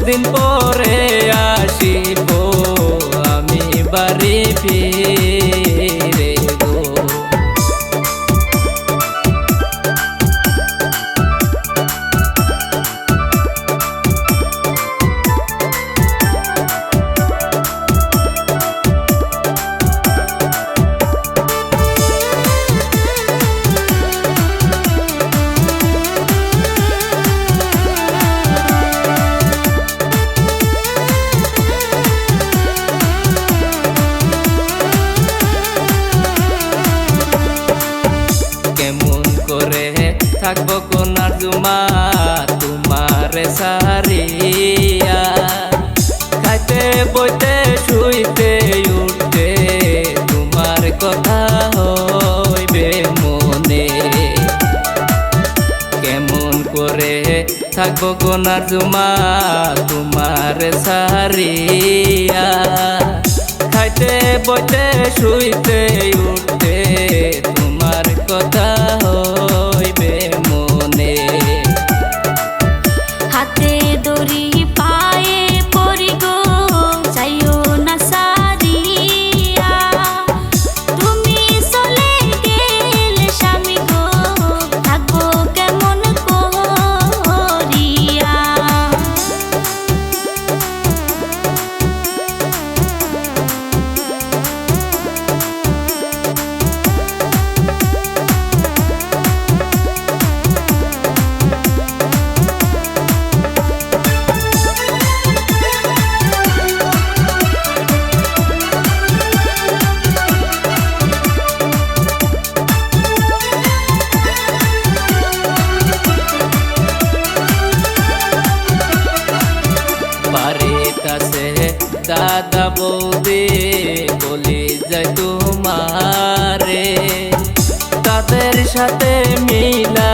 দিন পরে আসিব আমি বাড়ি ফিরে গো। থাকবো কোনার জুমা তোমারে সারিয়া, খাইতে বইতে শুইতে উঠতে তোমার কথা হইবে মনে। কেমন করে থাকবো কোনার জুমা তোমারে সারিয়া, খাইতে বইতে শুইতে উঠতে তোমার কথা হইবে মনে। হাতে দড়ি পায়ে পরি গো যাইও না সারিয়া, তুমি চলে গেলে স্বামী গো থাকবো কেমন করিয়া। দাদা বৌদি বলি যাই তোমারে, তাদের সাথে মিলা